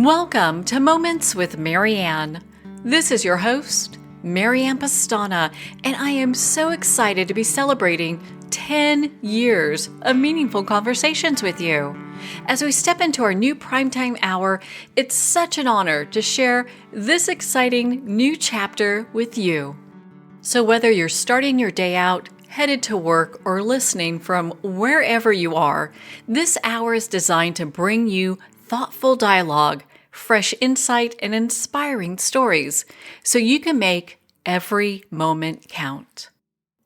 Welcome to Moments with Marianne. This is your host, Marianne Pastana, and I am so excited to be celebrating 10 years of meaningful conversations with you. As we step into our new primetime hour, it's such an honor to share this exciting new chapter with you. So whether you're starting your day out, headed to work, or listening from wherever you are, this hour is designed to bring you thoughtful dialogue, fresh insight, and inspiring stories so you can make every moment count.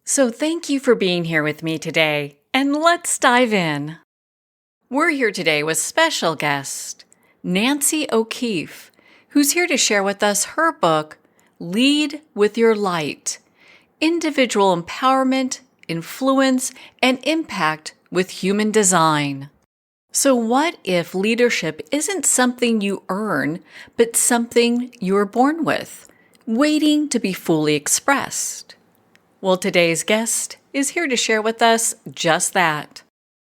So thank you for being here with me today, and let's dive in. We're here today with special guest, Nancy OKeefe, who's here to share with us her book, Lead with Your Light: Individual Empowerment, Influence, and Impact with Human Design. So what if leadership isn't something you earn, but something you're born with, waiting to be fully expressed? Well, today's guest is here to share with us just that.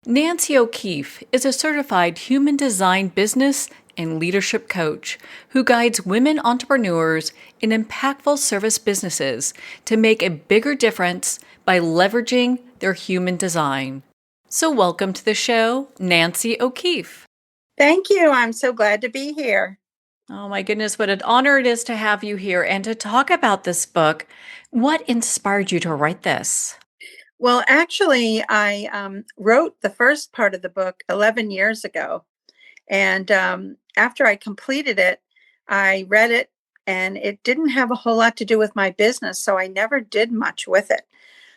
Nancy OKeefe is a certified human design business and leadership coach who guides women entrepreneurs in impactful service businesses to make a bigger difference by leveraging their human design. So welcome to the show, Nancy OKeefe. Thank you. I'm so glad to be here. Oh my goodness, what an honor it is to have you here and to talk about this book. What inspired you to write this? Well, actually, I wrote the first part of the book 11 years ago. And after I completed it, I read it, and it didn't have a whole lot to do with my business, so I never did much with it.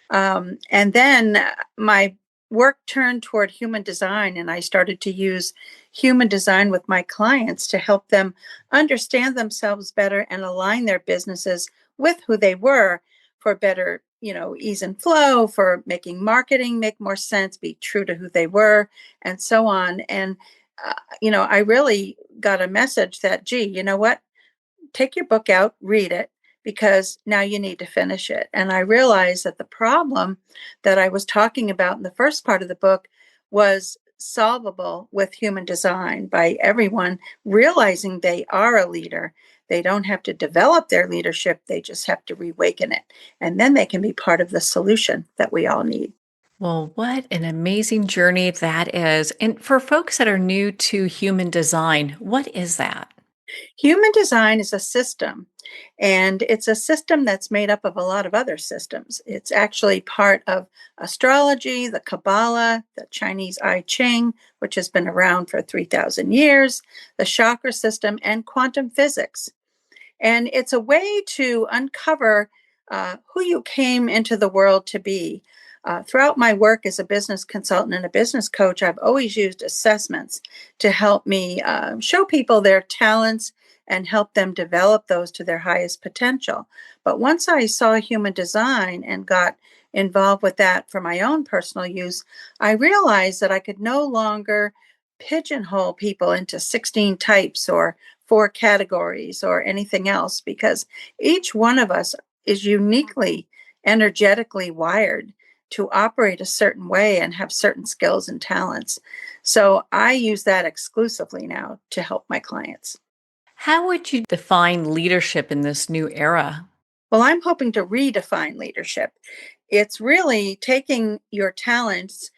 And then my work turned toward human design, and I started to use human design with my clients to help them understand themselves better and align their businesses with who they were for better, ease and flow, for making marketing make more sense, be true to who they were, and so on. And, I really got a message that, gee, you know what? Take your book out, read it, because now you need to finish it. And I realized that the problem that I was talking about in the first part of the book was solvable with human design by everyone realizing they are a leader. They don't have to develop their leadership, they just have to reawaken it. And then they can be part of the solution that we all need. Well, what an amazing journey that is. And for folks that are new to human design, what is that? Human design is a system, and it's a system that's made up of a lot of other systems. It's actually part of astrology, the Kabbalah, the Chinese I Ching, which has been around for 3,000 years, the chakra system, and quantum physics. And it's a way to uncover who you came into the world to be. Throughout my work as a business consultant and a business coach, I've always used assessments to help me show people their talents and help them develop those to their highest potential. But once I saw human design and got involved with that for my own personal use, I realized that I could no longer pigeonhole people into 16 types or 4 categories or anything else, because each one of us is uniquely energetically wired to operate a certain way and have certain skills and talents. So I use that exclusively now to help my clients. How would you define leadership in this new era? Well, I'm hoping to redefine leadership. It's really taking your talents,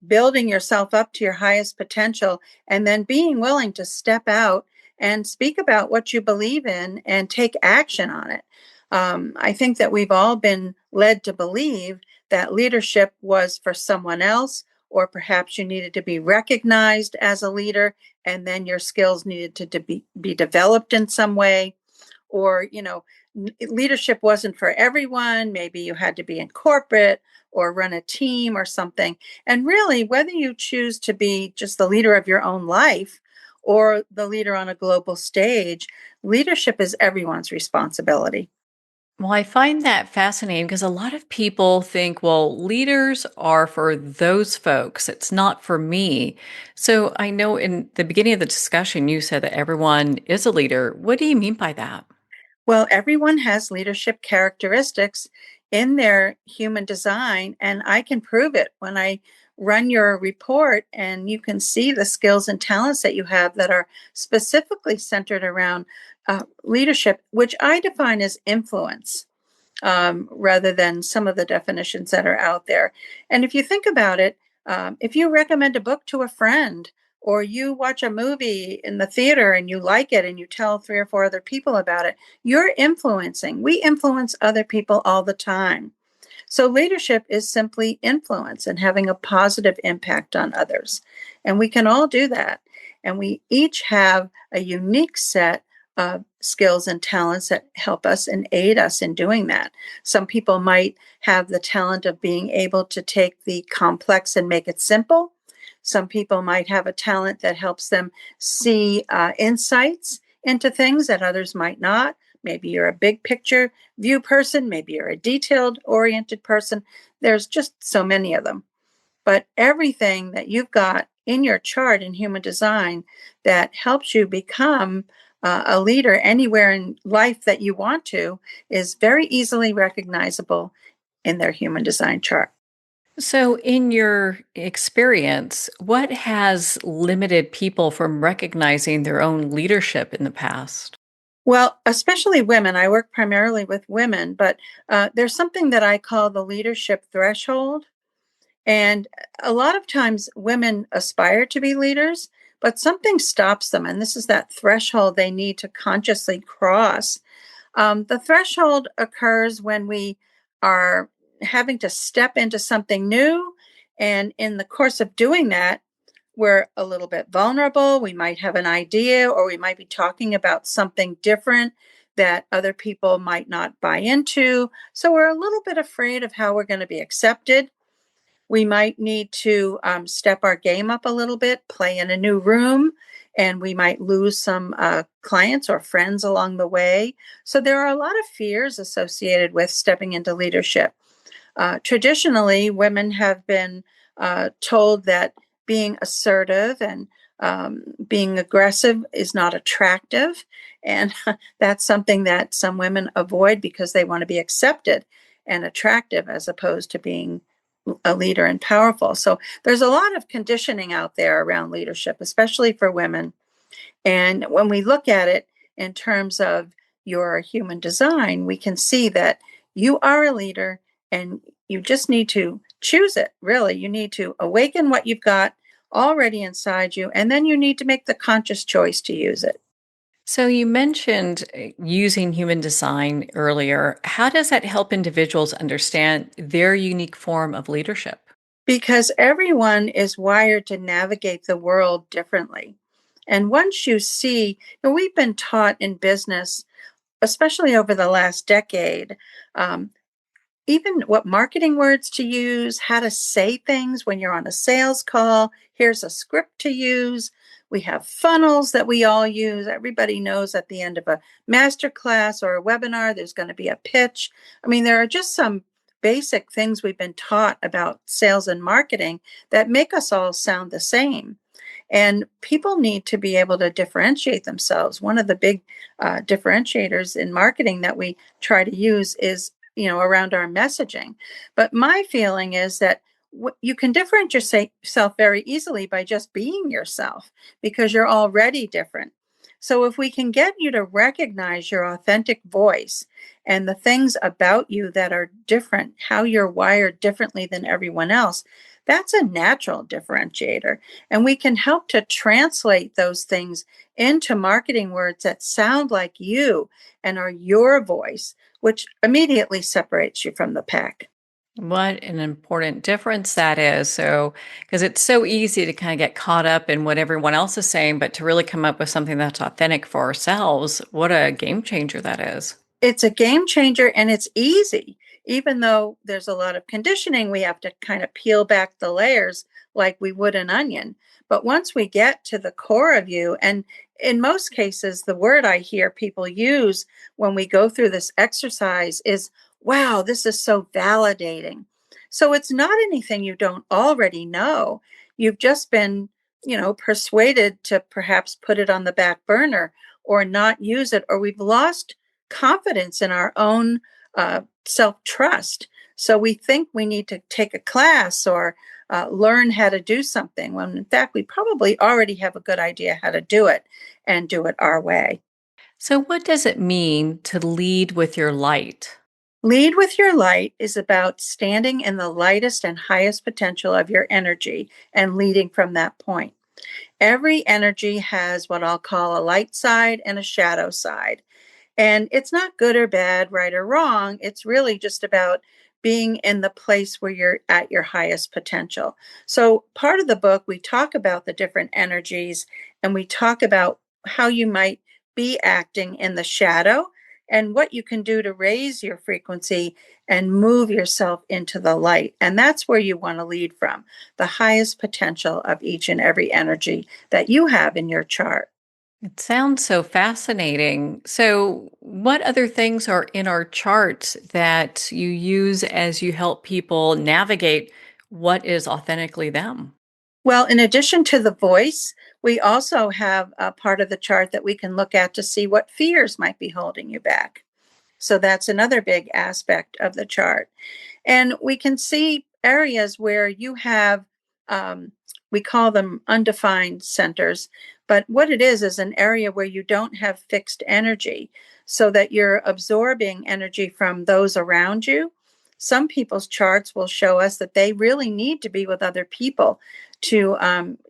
building yourself up to your highest potential, and then being willing to step out and speak about what you believe in and take action on it. I think that we've all been led to believe that leadership was for someone else, or perhaps you needed to be recognized as a leader, and then your skills needed to be developed in some way. Or, leadership wasn't for everyone. Maybe you had to be in corporate or run a team or something. And really, whether you choose to be just the leader of your own life or the leader on a global stage, leadership is everyone's responsibility. Well, I find that fascinating because a lot of people think, well, leaders are for those folks. It's not for me. So I know in the beginning of the discussion, you said that everyone is a leader. What do you mean by that? Well, everyone has leadership characteristics in their human design, and I can prove it when I run your report, and you can see the skills and talents that you have that are specifically centered around leadership, which I define as influence, rather than some of the definitions that are out there. And if you think about it, if you recommend a book to a friend, or you watch a movie in the theater and you like it and you tell 3 or 4 other people about it, you're influencing. We influence other people all the time. So leadership is simply influence and having a positive impact on others. And we can all do that. And we each have a unique set of skills and talents that help us and aid us in doing that. Some people might have the talent of being able to take the complex and make it simple. Some people might have a talent that helps them see insights into things that others might not. Maybe you're a big picture view person. Maybe you're a detailed oriented person. There's just so many of them. But everything that you've got in your chart in human design that helps you become a leader anywhere in life that you want to is very easily recognizable in their human design chart. So, in your experience, what has limited people from recognizing their own leadership in the past? Well, especially women. I work primarily with women, but there's something that I call the leadership threshold. And a lot of times women aspire to be leaders, but something stops them. And this is that threshold they need to consciously cross. The threshold occurs when we are having to step into something new. And in the course of doing that, we're a little bit vulnerable. We might have an idea, or we might be talking about something different that other people might not buy into. So we're a little bit afraid of how we're going to be accepted. We might need to step our game up a little bit, play in a new room, and we might lose some clients or friends along the way. So there are a lot of fears associated with stepping into leadership. Traditionally, women have been told that being assertive and being aggressive is not attractive. And that's something that some women avoid because they want to be accepted and attractive as opposed to being a leader and powerful. So there's a lot of conditioning out there around leadership, especially for women. And when we look at it in terms of your human design, we can see that you are a leader and you just need to choose it. Really, you need to awaken what you've got already inside you, and then you need to make the conscious choice to use it. So, you mentioned using human design earlier. How does that help individuals understand their unique form of leadership? Because everyone is wired to navigate the world differently. And once you see, we've been taught in business, especially over the last decade, um, even what marketing words to use, how to say things when you're on a sales call. Here's a script to use. We have funnels that we all use. Everybody knows at the end of a master class or a webinar, there's going to be a pitch. I mean, there are just some basic things we've been taught about sales and marketing that make us all sound the same. And people need to be able to differentiate themselves. One of the big differentiators in marketing that we try to use is, around our messaging. But my feeling is that you can differentiate yourself very easily by just being yourself because you're already different. So if we can get you to recognize your authentic voice and the things about you that are different, how you're wired differently than everyone else, that's a natural differentiator. And we can help to translate those things into marketing words that sound like you and are your voice, which immediately separates you from the pack. What an important difference that is. So, because it's so easy to kind of get caught up in what everyone else is saying, but to really come up with something that's authentic for ourselves, what a game changer that is. It's a game changer and it's easy. Even though there's a lot of conditioning, we have to kind of peel back the layers like we would an onion. But once we get to the core of you, and in most cases, the word I hear people use when we go through this exercise is, wow, this is so validating. So it's not anything you don't already know. You've just been, persuaded to perhaps put it on the back burner or not use it, or we've lost confidence in our own self trust. So we think we need to take a class or learn how to do something, when in fact, we probably already have a good idea how to do it and do it our way. So, what does it mean to lead with your light? Lead with your light is about standing in the lightest and highest potential of your energy and leading from that point. Every energy has what I'll call a light side and a shadow side. And it's not good or bad, right or wrong. It's really just about being in the place where you're at your highest potential. So, part of the book, we talk about the different energies and we talk about how you might be acting in the shadow and what you can do to raise your frequency and move yourself into the light. And that's where you want to lead from, the highest potential of each and every energy that you have in your chart. It sounds so fascinating. So, what other things are in our charts that you use as you help people navigate what is authentically them? Well, in addition to the voice, we also have a part of the chart that we can look at to see what fears might be holding you back. So that's another big aspect of the chart. And we can see areas where you have, um, we call them undefined centers, but what it is an area where you don't have fixed energy so that you're absorbing energy from those around you. Some people's charts will show us that they really need to be with other people to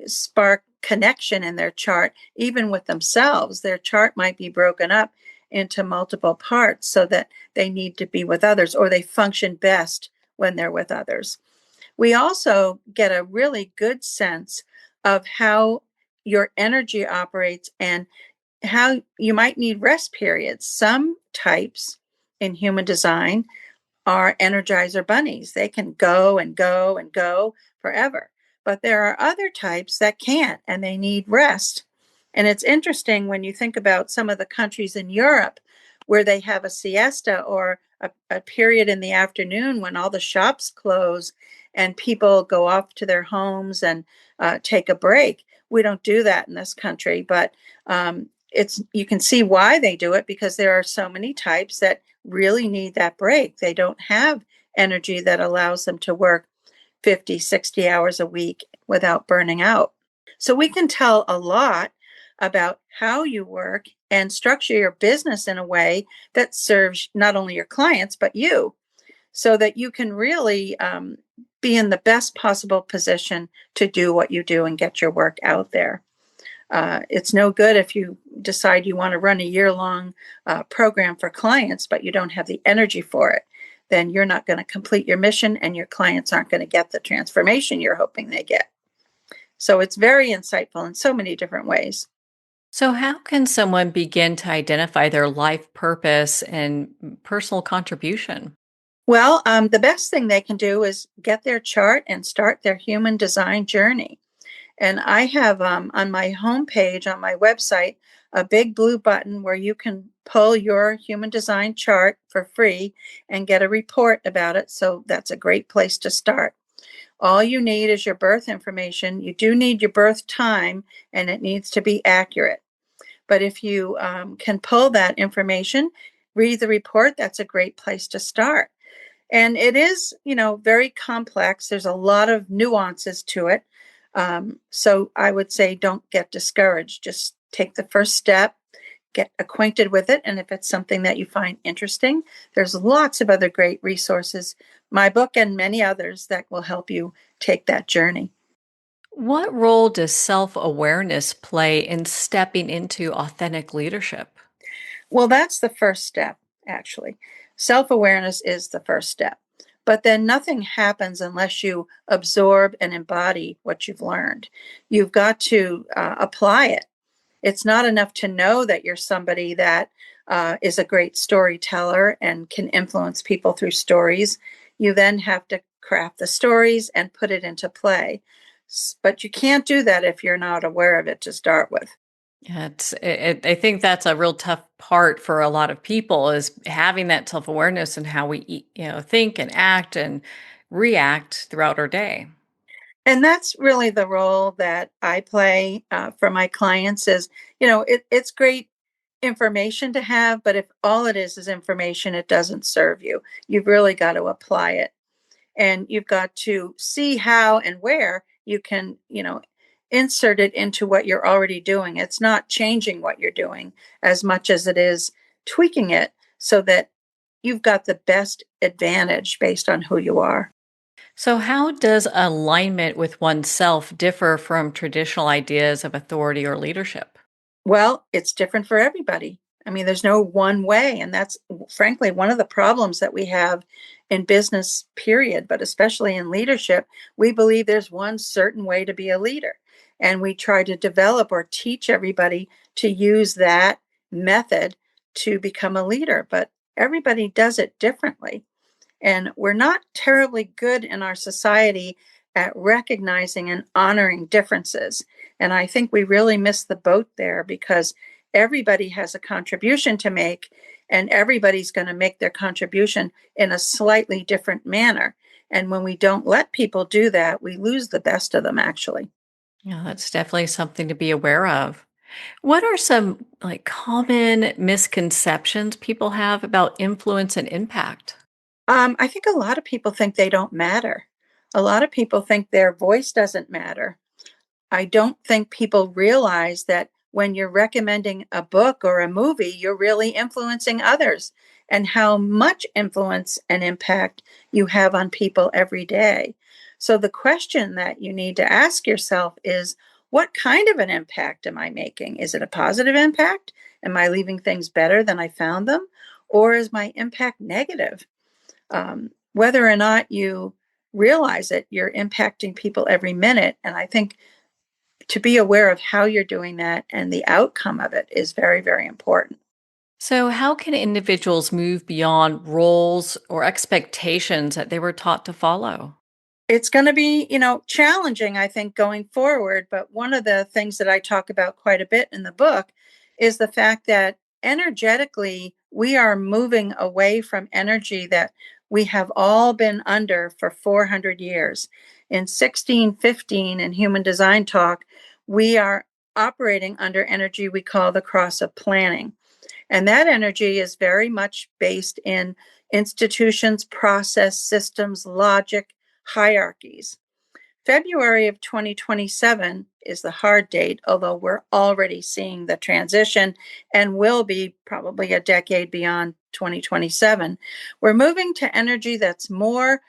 spark connection in their chart, even with themselves. Their chart might be broken up into multiple parts so that they need to be with others or they function best when they're with others. We also get a really good sense of how your energy operates and how you might need rest periods. Some types in human design are energizer bunnies. They can go and go and go forever. But there are other types that can't and they need rest. And it's interesting when you think about some of the countries in Europe where they have a siesta or a period in the afternoon when all the shops close and people go off to their homes and take a break. We don't do that in this country, but it's you can see why they do it because there are so many types that really need that break. They don't have energy that allows them to work 50, 60 hours a week without burning out. So we can tell a lot about how you work and structure your business in a way that serves not only your clients, but you, so that you can really be in the best possible position to do what you do and get your work out there. It's no good if you decide you want to run a year-long program for clients, but you don't have the energy for it. Then you're not going to complete your mission and your clients aren't going to get the transformation you're hoping they get. So it's very insightful in so many different ways. So, how can someone begin to identify their life purpose and personal contribution? Well, the best thing they can do is get their chart and start their human design journey. And I have on my homepage on my website a big blue button where you can pull your human design chart for free and get a report about it. So that's a great place to start. All you need is your birth information. You do need your birth time and it needs to be accurate. But if you can pull that information, read the report, that's a great place to start. And it is, very complex. There's a lot of nuances to it. So I would say don't get discouraged. Just take the first step, get acquainted with it. And if it's something that you find interesting, there's lots of other great resources, my book and many others that will help you take that journey. What role does self awareness play in stepping into authentic leadership? Well, that's the first step, actually. Self awareness is the first step. But then nothing happens unless you absorb and embody what you've learned. You've got to apply it. It's not enough to know that you're somebody that is a great storyteller and can influence people through stories. You then have to craft the stories and put it into play. But you can't do that if you're not aware of it to start with. Yeah, I think that's a real tough part for a lot of people is having that self awareness and how we think and act and react throughout our day. And that's really the role that I play for my clients is, it's great information to have, but if all it is information, it doesn't serve you. You've really got to apply it. And you've got to see how and where you can, insert it into what you're already doing. It's not changing what you're doing as much as it is tweaking it so that you've got the best advantage based on who you are. So, how does alignment with oneself differ from traditional ideas of authority or leadership? Well, it's different for everybody. I mean, there's no one way. And that's frankly one of the problems that we have in business, period, but especially in leadership. We believe there's one certain way to be a leader. And we try to develop or teach everybody to use that method to become a leader. But everybody does it differently. And we're not terribly good in our society at recognizing and honoring differences. And I think we really miss the boat there because everybody has a contribution to make, and everybody's going to make their contribution in a slightly different manner. And when we don't let people do that, we lose the best of them, actually. Yeah, that's definitely something to be aware of. What are some common misconceptions people have about influence and impact? I think a lot of people think they don't matter. A lot of people think their voice doesn't matter. I don't think people realize that when you're recommending a book or a movie, you're really influencing others and how much influence and impact you have on people every day. So, the question that you need to ask yourself is what kind of an impact am I making? Is it a positive impact? Am I leaving things better than I found them? Or is my impact negative? Whether or not you realize it, you're impacting people every minute. And I think to be aware of how you're doing that and the outcome of it is very, very important. So, how can individuals move beyond roles or expectations that they were taught to follow? It's going to be, challenging, I think, going forward. But one of the things that I talk about quite a bit in the book is the fact that energetically, we are moving away from energy that we have all been under for 400 years. In 1615, in human design talk, we are operating under energy we call the cross of planning. And that energy is very much based in institutions, process, systems, logic, hierarchies. February of 2027 is the hard date, although we're already seeing the transition and will be probably a decade beyond 2027. We're moving to energy that's more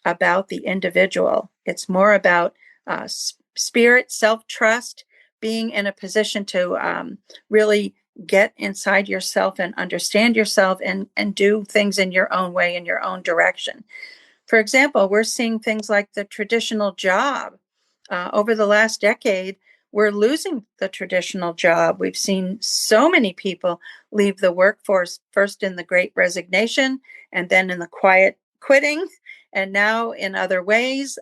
about the individual. It's more about spirit, self trust, being in a position to really get inside yourself and understand yourself and do things in your own way, in your own direction. For example, we're seeing things like the traditional job. Over the last decade, we're losing the traditional job. We've seen so many people leave the workforce first in the great resignation and then in the quiet quitting, and now in other ways.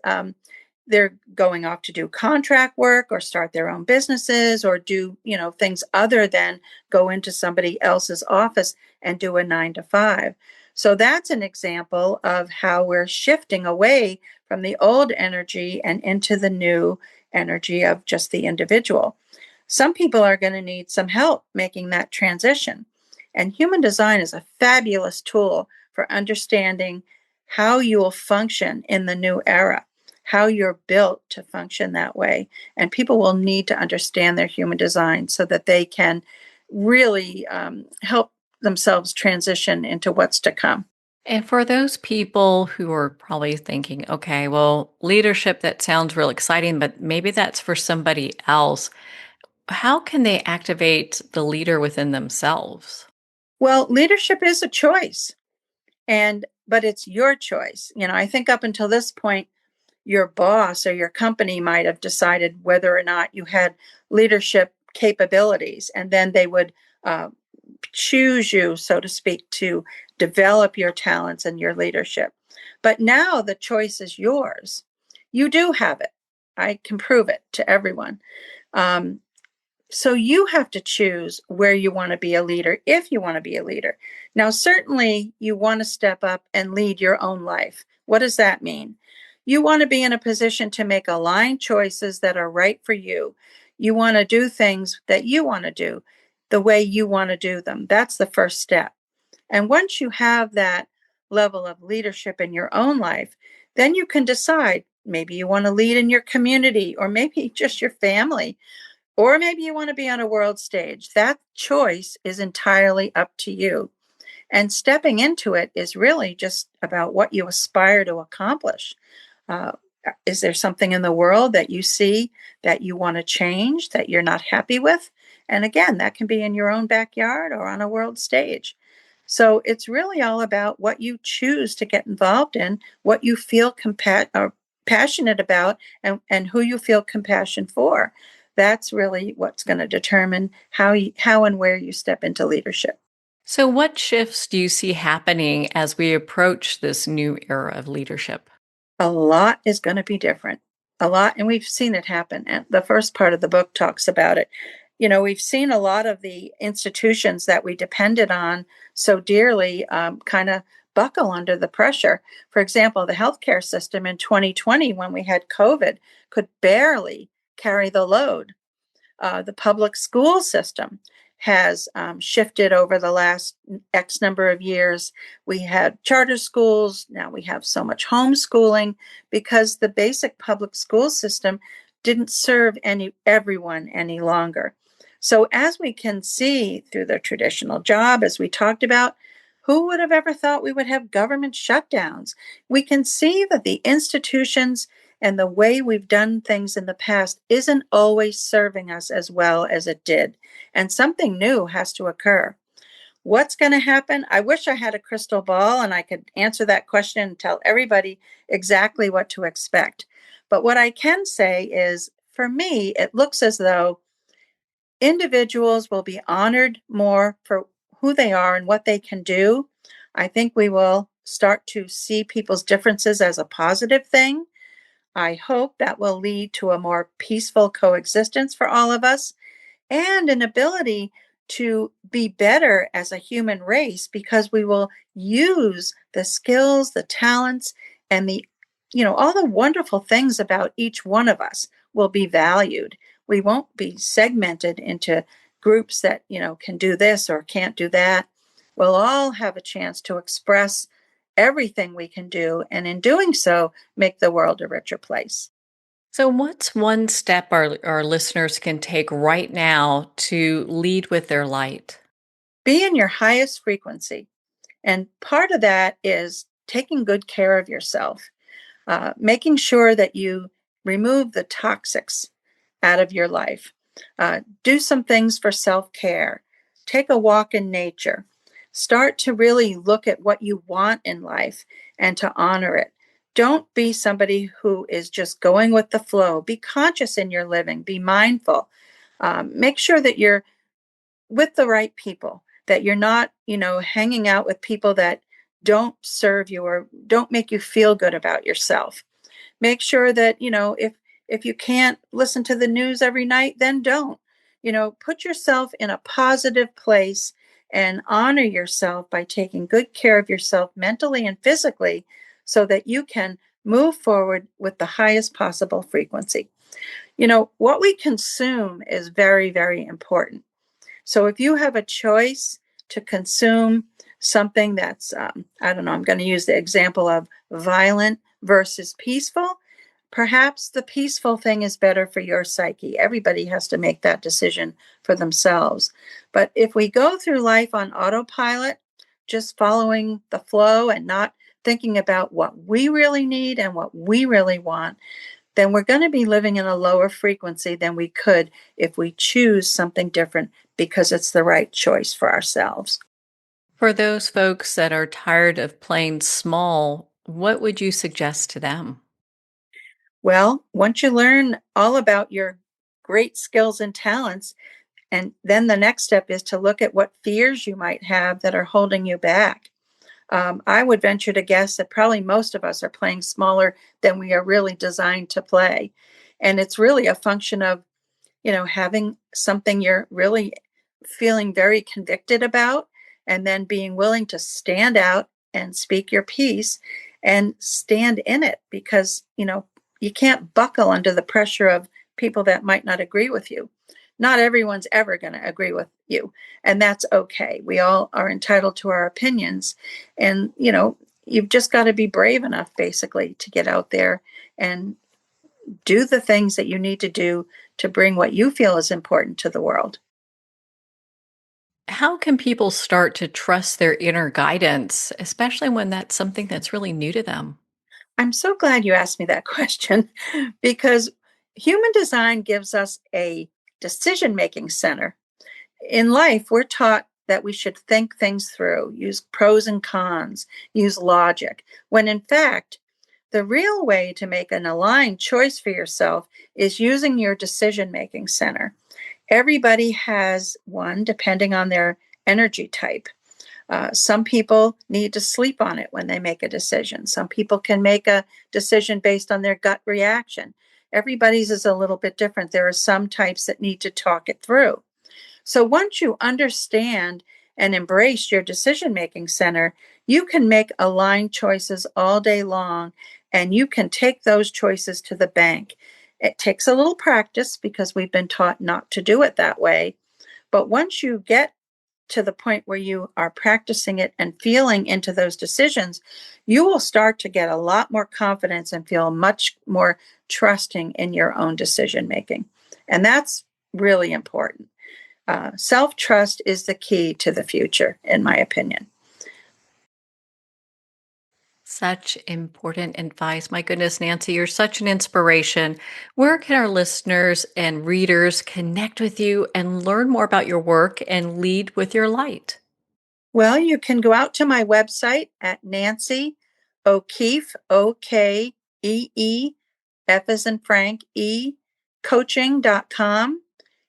They're going off to do contract work or start their own businesses or do, things other than go into somebody else's office and do a 9 to 5. So that's an example of how we're shifting away from the old energy and into the new energy of just the individual. Some people are going to need some help making that transition. And human design is a fabulous tool for understanding how you will function in the new era, how you're built to function that way. And people will need to understand their human design so that they can really help themselves transition into what's to come. And for those people who are probably thinking, okay, well, leadership, that sounds real exciting, but maybe that's for somebody else. How can they activate the leader within themselves? Well, leadership is a choice, and but it's your choice. I think up until this point, your boss or your company might have decided whether or not you had leadership capabilities, and then they would uh, choose you, so to speak, to develop your talents and your leadership. But now the choice is yours. You do have it. I can prove it to everyone. Um, so you have to choose where you want to be a leader, if you want to be a leader. Now, certainly you want to step up and lead your own life. What does that mean? You want to be in a position to make aligned choices that are right for you. You want to do things that you want to do. the way you want to do them. That's the first step. And once you have that level of leadership in your own life, then you can decide maybe you want to lead in your community, or maybe just your family, or maybe you want to be on a world stage. That choice is entirely up to you. And stepping into it is really just about what you aspire to accomplish. Uh, is there something in the world that you see that you want to change, that you're not happy with? And again, that can be in your own backyard or on a world stage. So it's really all about what you choose to get involved in, what you feel or passionate about, and who you feel compassion for. That's really what's going to determine how and where you step into leadership. So, what shifts do you see happening as we approach this new era of leadership? A lot is going to be different. A lot, and we've seen it happen. And the first part of the book talks about it. We've seen a lot of the institutions that we depended on so dearly kind of buckle under the pressure. For example, the healthcare system in 2020, when we had COVID, could barely carry the load. The public school system has shifted over the last X number of years. We had charter schools. Now we have so much homeschooling because the basic public school system didn't serve everyone any longer. So as we can see through the traditional job, as we talked about, who would have ever thought we would have government shutdowns? We can see that the institutions and the way we've done things in the past isn't always serving us as well as it did. And something new has to occur. What's going to happen? I wish I had a crystal ball and I could answer that question and tell everybody exactly what to expect. But what I can say is, for me, it looks as though individuals will be honored more for who they are and what they can do. I think we will start to see people's differences as a positive thing. I hope that will lead to a more peaceful coexistence for all of us and an ability to be better as a human race, because we will use the skills, the talents, and all the wonderful things about each one of us will be valued. We won't be segmented into groups that, can do this or can't do that. We'll all have a chance to express everything we can do, and in doing so, make the world a richer place. So, what's one step our listeners can take right now to lead with their light? Be in your highest frequency. And part of that is taking good care of yourself, making sure that you remove the toxics out of your life. Do some things for self care. Take a walk in nature. Start to really look at what you want in life and to honor it. Don't be somebody who is just going with the flow. Be conscious in your living. Be mindful. Make sure that you're with the right people, that you're not, hanging out with people that don't serve you or don't make you feel good about yourself. Make sure that, if you can't listen to the news every night, then don't. Put yourself in a positive place and honor yourself by taking good care of yourself mentally and physically so that you can move forward with the highest possible frequency. What we consume is very, very important. So if you have a choice to consume something that's, I don't know, I'm going to use the example of violent versus peaceful. Perhaps the peaceful thing is better for your psyche. Everybody has to make that decision for themselves. But if we go through life on autopilot, just following the flow and not thinking about what we really need and what we really want, then we're going to be living in a lower frequency than we could if we choose something different because it's the right choice for ourselves. For those folks that are tired of playing small, what would you suggest to them? Well, once you learn all about your great skills and talents, and then the next step is to look at what fears you might have that are holding you back. I would venture to guess that probably most of us are playing smaller than we are really designed to play. And it's really a function of having something you're really feeling very convicted about, and then being willing to stand out and speak your piece and stand in it, because, you can't buckle under the pressure of people that might not agree with you. not everyone's ever going to agree with you, and that's okay. We all are entitled to our opinions, and you've just got to be brave enough, basically, to get out there and do the things that you need to do to bring what you feel is important to the world. How can people start to trust their inner guidance, especially when that's something that's really new to them? I'm so glad you asked me that question because human design gives us a decision making center. In life, we're taught that we should think things through, use pros and cons, use logic, when in fact, the real way to make an aligned choice for yourself is using your decision making center. Everybody has one depending on their energy type. Some people need to sleep on it when they make a decision. Some people can make a decision based on their gut reaction. Everybody's is a little bit different. There are some types that need to talk it through. So once you understand and embrace your decision making center, you can make aligned choices all day long, and you can take those choices to the bank. It takes a little practice because we've been taught not to do it that way. But once you get to the point where you are practicing it and feeling into those decisions, you will start to get a lot more confidence and feel much more trusting in your own decision making. And that's really important. Self-trust is the key to the future, in my opinion. Such important advice. My goodness, Nancy, you're such an inspiration. Where can our listeners and readers connect with you and learn more about your work and lead with your light? Well, you can go out to my website at Nancy OKeefe, OKEE, F as in Frank, coaching.com.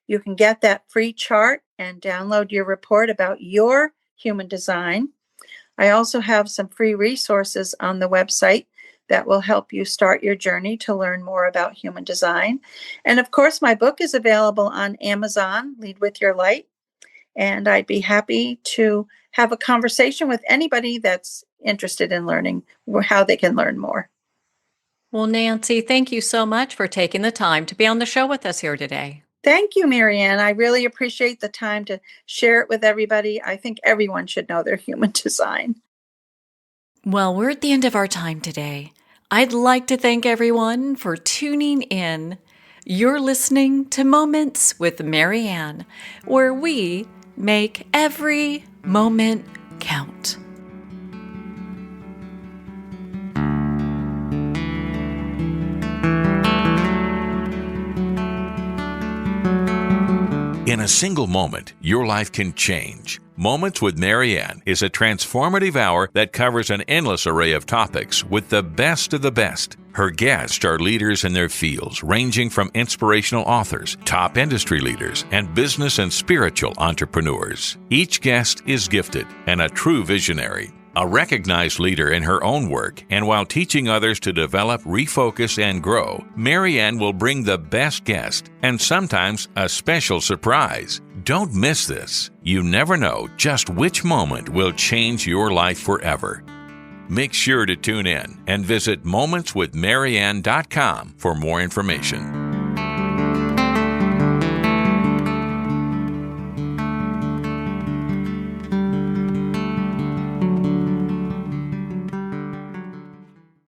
You can get that free chart and download your report about your human design. I also have some free resources on the website that will help you start your journey to learn more about human design. And of course, my book is available on Amazon, Lead with Your Light. And I'd be happy to have a conversation with anybody that's interested in learning how they can learn more. Well, Nancy, thank you so much for taking the time to be on the show with us here today. Thank you, Marianne. I really appreciate the time to share it with everybody. I think everyone should know their human design. Well, we're at the end of our time today. I'd like to thank everyone for tuning in. You're listening to Moments with Marianne, where we make every moment count. In a single moment, your life can change. Moments with Marianne is a transformative hour that covers an endless array of topics with the best of the best. Her guests are leaders in their fields, ranging from inspirational authors, top industry leaders, and business and spiritual entrepreneurs. Each guest is gifted and a true visionary, a recognized leader in her own work, and while teaching others to develop, refocus, and grow, Marianne will bring the best guest and sometimes a special surprise. Don't miss this. You never know just which moment will change your life forever. Make sure to tune in and visit momentswithmarianne.com for more information.